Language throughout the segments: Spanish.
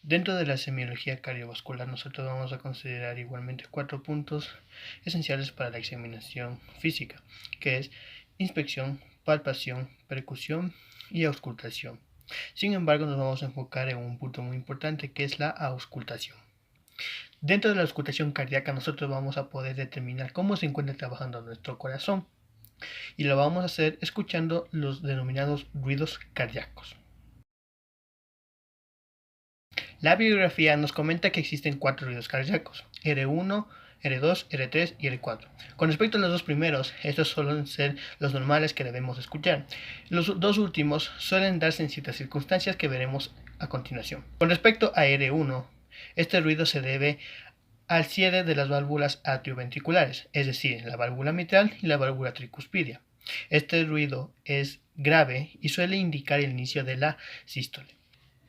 Dentro de la semiología cardiovascular, nosotros vamos a considerar igualmente 4 puntos esenciales para la examinación física, que es inspección, palpación, percusión y auscultación. Sin embargo, nos vamos a enfocar en un punto muy importante, que es la auscultación. Dentro de la auscultación cardíaca, nosotros vamos a poder determinar cómo se encuentra trabajando nuestro corazón, y lo vamos a hacer escuchando los denominados ruidos cardíacos. La bibliografía nos comenta que existen 4 ruidos cardíacos: R1, R2, R3 y R4. Con respecto a los dos primeros, estos suelen ser los normales que debemos escuchar. Los dos últimos suelen darse en ciertas circunstancias que veremos a continuación. Con respecto a R1, este ruido se debe al cierre de las válvulas atrioventriculares, es decir, la válvula mitral y la válvula tricuspidia. Este ruido es grave y suele indicar el inicio de la sístole.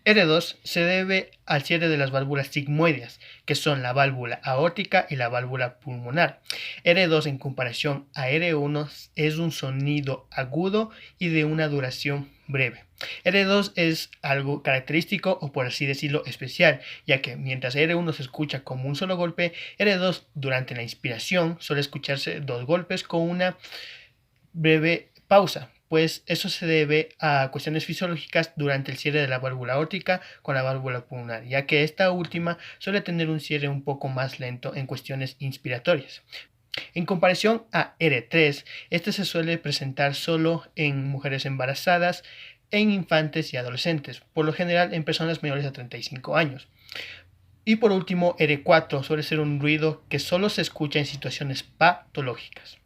R2 se debe al cierre de las válvulas sigmoideas, que son la válvula aórtica y la válvula pulmonar. R2, en comparación a R1, es un sonido agudo y de una duración breve. R2 es algo característico, o por así decirlo especial, ya que mientras R1 se escucha como un solo golpe, R2 durante la inspiración suele escucharse 2 golpes con una breve pausa, pues eso se debe a cuestiones fisiológicas durante el cierre de la válvula aórtica con la válvula pulmonar, ya que esta última suele tener un cierre un poco más lento en cuestiones inspiratorias. En comparación a R3, este se suele presentar solo en mujeres embarazadas, en infantes y adolescentes, por lo general en personas mayores a 35 años. Y por último, R4 suele ser un ruido que solo se escucha en situaciones patológicas.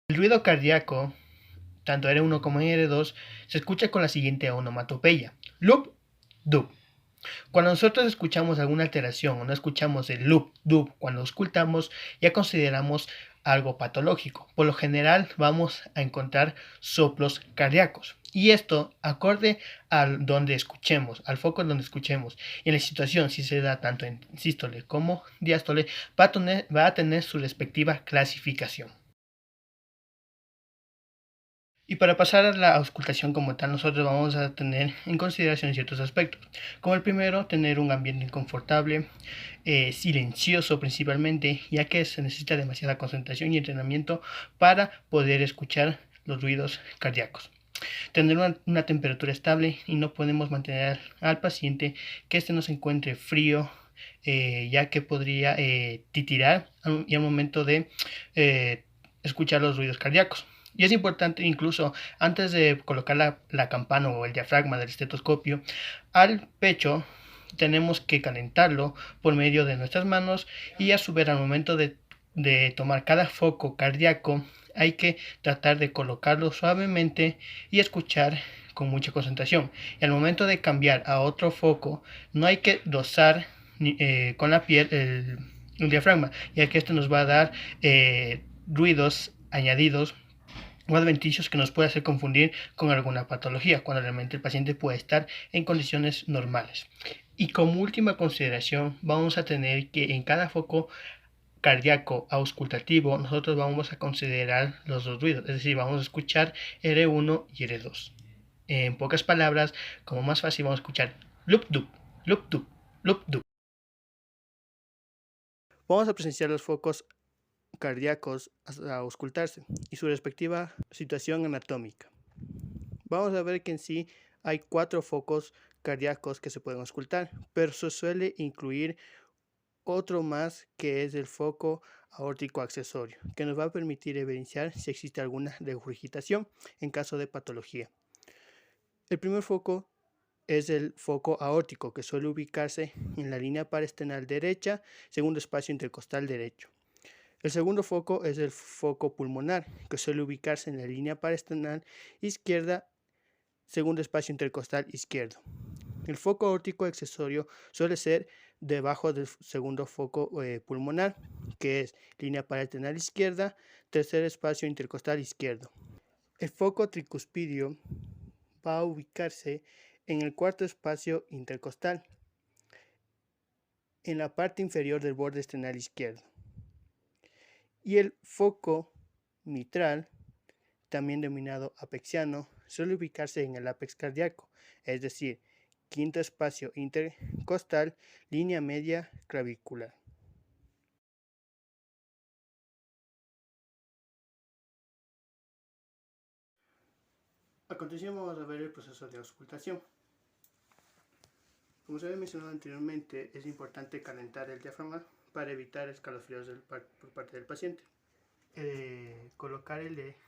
El ruido cardíaco, tanto R1 como R2, se escucha con la siguiente onomatopeya: loop, dub. Cuando nosotros escuchamos alguna alteración o no escuchamos el loop, dub cuando auscultamos, ya consideramos algo patológico. Por lo general vamos a encontrar soplos cardíacos. Y esto, acorde al donde escuchemos, al foco en donde escuchemos. Y en la situación, si se da tanto en sístole como diástole, va a tener su respectiva clasificación. Y para pasar a la auscultación como tal, nosotros vamos a tener en consideración ciertos aspectos, como el primero, tener un ambiente confortable, silencioso principalmente, ya que se necesita demasiada concentración y entrenamiento para poder escuchar los ruidos cardíacos. Tener una temperatura estable, y no podemos mantener al paciente que éste no se encuentre frío, ya que podría titirar y al momento de escuchar los ruidos cardíacos. Y es importante, incluso antes de colocar la campana o el diafragma del estetoscopio al pecho, tenemos que calentarlo por medio de nuestras manos, y a su vez al momento de tomar cada foco cardíaco hay que tratar de colocarlo suavemente y escuchar con mucha concentración. Y al momento de cambiar a otro foco, no hay que rozar con la piel el diafragma, ya que esto nos va a dar ruidos añadidos o adventicios que nos puede hacer confundir con alguna patología, cuando realmente el paciente puede estar en condiciones normales. Y como última consideración, vamos a tener que en cada foco cardíaco auscultativo nosotros vamos a considerar los dos ruidos, es decir, vamos a escuchar R1 y R2. En pocas palabras, como más fácil, vamos a escuchar loop dub, loop dub, loop dub. Vamos a presenciar los focos cardíacos a auscultarse y su respectiva situación anatómica. Vamos a ver que en sí hay 4 focos cardíacos que se pueden auscultar, pero se suele incluir otro más, que es el foco aórtico accesorio, que nos va a permitir evidenciar si existe alguna regurgitación en caso de patología. El primer foco es el foco aórtico, que suele ubicarse en la línea parasternal derecha, segundo espacio intercostal derecho. El segundo foco es el foco pulmonar, que suele ubicarse en la línea parasternal izquierda, segundo espacio intercostal izquierdo. El foco aórtico accesorio suele ser debajo del segundo foco pulmonar, que es línea parasternal izquierda, tercer espacio intercostal izquierdo. El foco tricuspidio va a ubicarse en el cuarto espacio intercostal, en la parte inferior del borde esternal izquierdo. Y el foco mitral, también denominado apexiano, suele ubicarse en el ápex cardíaco, es decir, quinto espacio intercostal, línea media clavicular. A continuación vamos a ver el proceso de auscultación. Como se había mencionado anteriormente, es importante calentar el diafragma para evitar escalofríos por parte del paciente. Colocar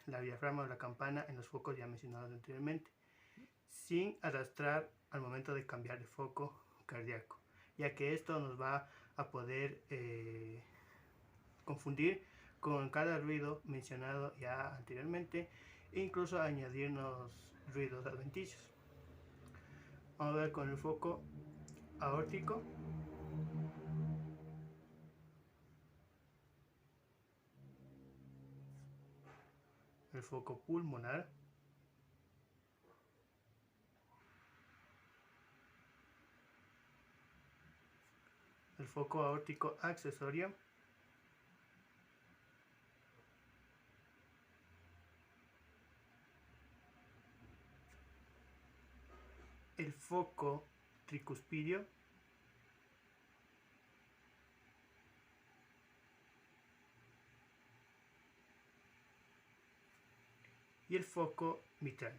la diafragma o la campana en los focos ya mencionados anteriormente, sin arrastrar al momento de cambiar de foco cardíaco, ya que esto nos va a poder confundir con cada ruido mencionado ya anteriormente e incluso añadirnos ruidos adventicios. Vamos a ver con el foco aórtico. El foco pulmonar. El foco aórtico accesorio. El foco tricuspidio. Y el foco mitral.